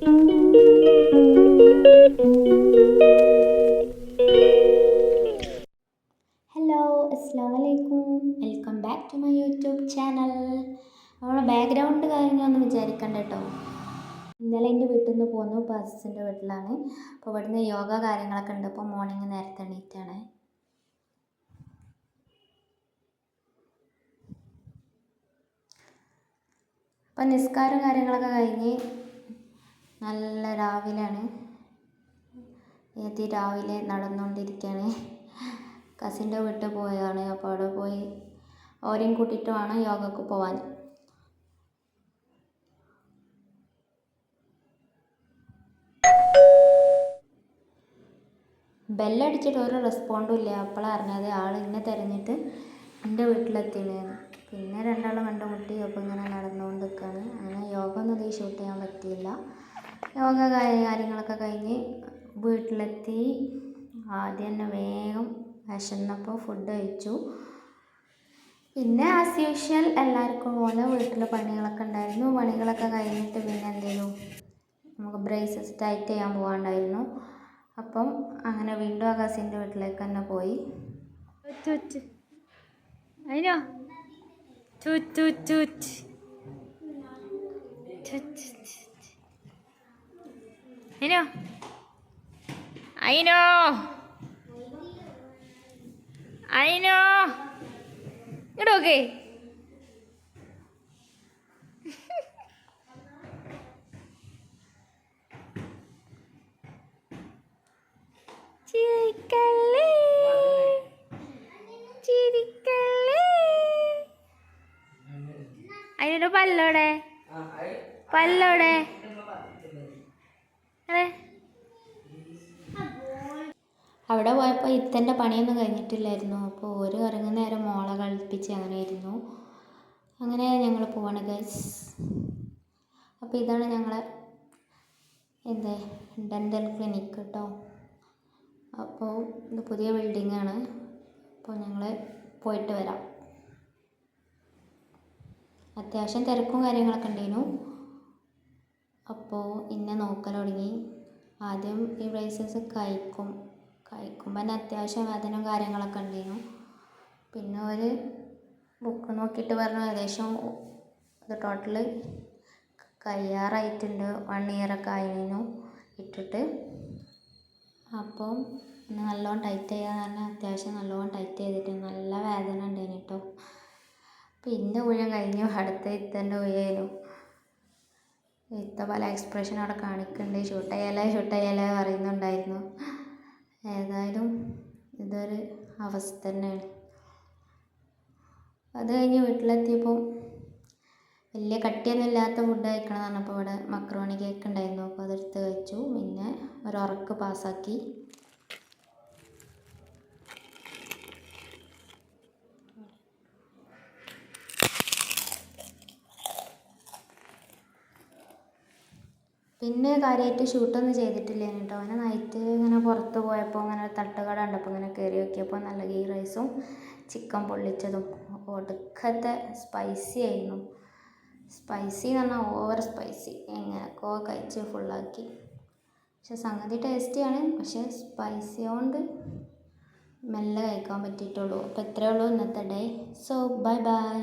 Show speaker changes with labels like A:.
A: Hello, അസ്സലാമു അലൈക്കും. Welcome back to my YouTube channel. നമ്മുടെ ബാക്ക്ഗ്രൗണ്ട് കാര്യങ്ങളൊന്നും വിചാരിക്കണ്ട കേട്ടോ. ഇന്നലെ എൻ്റെ വീട്ടിൽ നിന്ന് പോന്നു, ഇപ്പോൾ അസിൻ്റെ വീട്ടിലാണ്. അപ്പോൾ ഇവിടുന്ന് യോഗ കാര്യങ്ങളൊക്കെ ഉണ്ട്. അപ്പോൾ മോർണിംഗ് നേരത്തെ എണീറ്റാണ്. അപ്പം നിസ്കാരം കാര്യങ്ങളൊക്കെ കഴിഞ്ഞ് നല്ല രാവിലെയാണ്. രാവിലെ നടന്നുകൊണ്ടിരിക്കുകയാണ്. കസിൻ്റെ വീട്ടിൽ പോയതാണ്. അപ്പോൾ അവിടെ പോയി ഓരെയും കൂട്ടിയിട്ട് വേണം യോഗക്ക് പോവാൻ. ബെല്ലടിച്ചിട്ട് ഒരു റെസ്പോണ്ടും ഇല്ല. അപ്പോഴാണ് അറിഞ്ഞത് ആൾ എന്നെ തിരഞ്ഞിട്ട് എൻ്റെ വീട്ടിലെത്തിയെന്ന്. പിന്നെ രണ്ടാളും കണ്ടുമുട്ടി. അപ്പോൾ ഇങ്ങനെ നടന്നുകൊണ്ട് നിൽക്കുകയാണ്. അങ്ങനെ യോഗ ഒന്നും ഇത് ഷൂട്ട് ചെയ്യാൻ പറ്റിയില്ല. യോഗ കാര്യങ്ങളൊക്കെ കഴിഞ്ഞ് വീട്ടിലെത്തി. ആദ്യം തന്നെ വേഗം വിശന്നപ്പോൾ ഫുഡ് കഴിച്ചു. പിന്നെ ആസ് യൂഷ്വൽ എല്ലാവർക്കും പോലെ വീട്ടിൽ പണികളൊക്കെ ഉണ്ടായിരുന്നു. പണികളൊക്കെ കഴിഞ്ഞിട്ട് പിന്നെ എന്തെങ്കിലും നമുക്ക് ബ്രേസസ് ടൈറ്റ് ചെയ്യാൻ പോകാണ്ടായിരുന്നു. അപ്പം അങ്ങനെ വീണ്ടും ആ കസിൻ്റെ വീട്ടിലേക്ക് തന്നെ പോയി. അതിനോ അതിനോ അയിനോ അയിനോ ഇടോക്കെ ചിരിക്കല്ലേ ചിരിക്കല്ലേ. അതിനൊരു പല്ലോടെ പല്ലോടെ അവിടെ പോയപ്പോൾ ഇത്തൻ്റെ പണിയൊന്നും കഴിഞ്ഞിട്ടില്ലായിരുന്നു. അപ്പോൾ ഒരു ഇറങ്ങുന്ന നേരം മോളെ കളിപ്പിച്ച് അങ്ങനെ ഇരുന്നു. അങ്ങനെ ഞങ്ങൾ പോവാണ് ഗൈസ്. അപ്പോൾ ഇതാണ് ഞങ്ങളെ ഡെൻ്റൽ ക്ലിനിക്ക് കേട്ടോ. അപ്പോൾ ഇത് പുതിയ ബിൽഡിങ്ങാണ്. അപ്പോൾ ഞങ്ങൾ പോയിട്ട് വരാം. അത്യാവശ്യം തിരക്കും കാര്യങ്ങളൊക്കെ ഉണ്ടായിരുന്നു. അപ്പോൾ ഇന്നെ നോക്കൽ തുടങ്ങി. ആദ്യം ഈ ബ്രേസസ് കഴിക്കുമ്പോൾ തന്നെ അത്യാവശ്യം വേദനയും കാര്യങ്ങളൊക്കെ ഉണ്ടായിരുന്നു. പിന്നെ ഒരു ബുക്ക് നോക്കിയിട്ട് പറഞ്ഞു ഏകദേശം ഇത് ടോട്ടൽ കഴിയാറായിട്ടുണ്ട്. 1 ഇയറൊക്കെ ആയിരുന്നു ഇട്ടിട്ട്. അപ്പം നല്ലോണം ടൈറ്റ് ചെയ്യാന്ന് പറഞ്ഞാൽ അത്യാവശ്യം നല്ലോണം ടൈറ്റ് ചെയ്തിട്ട് നല്ല വേദന ഉണ്ടായിരുന്നു കേട്ടോ. പിന്നെ ഊഴം കഴിഞ്ഞു. അടുത്ത ഇത്തൻ്റെ ഊഴായിരുന്നു. ഇത്ത പല എക്സ്പ്രഷൻ അവിടെ കാണിക്കുന്നുണ്ട്. ഷൂട്ട് ചെയ്യലേ പറയുന്നുണ്ടായിരുന്നു. ഏതായാലും ഇതൊരു അവസ്ഥ തന്നെയാണ്. അത് കഴിഞ്ഞ് വീട്ടിലെത്തിയപ്പോൾ വലിയ കട്ടിയൊന്നും ഇല്ലാത്ത ഫുഡ് കഴിക്കണം എന്ന് പറഞ്ഞപ്പോൾ ഇവിടെ മക്രോണി കേക്ക് ഉണ്ടായിരുന്നു. അപ്പോൾ അതെടുത്ത് കഴിച്ചു. പിന്നെ ഒരു ഉറക്ക് പാസ്സാക്കി. പിന്നെ കാര്യമായിട്ട് ഷൂട്ടൊന്നും ചെയ്തിട്ടില്ല കേട്ടോ. അങ്ങനെ നൈറ്റ് ഇങ്ങനെ പുറത്ത് പോയപ്പോൾ ഇങ്ങനെ തട്ടുകട കണ്ടപ്പോൾ ഇങ്ങനെ കയറി നോക്കിയപ്പോൾ നല്ല ഗീ റൈസും ചിക്കൻ പൊള്ളിച്ചതും ഒടുക്കത്തെ സ്പൈസി ആയിരുന്നു. സ്പൈസി എന്ന് പറഞ്ഞാൽ ഓവർ സ്പൈസി. എങ്ങനെയൊക്കെ കഴിച്ച് ഫുള്ളാക്കി. പക്ഷെ സംഗതി ടേസ്റ്റിയാണ്. പക്ഷെ സ്പൈസി കൊണ്ട് മെല്ലെ കഴിക്കാൻ പറ്റിയിട്ടുള്ളൂ. അപ്പോൾ ഇത്രയേ ഉള്ളൂ ഇന്നത്തെ ഡേ. So bye bye.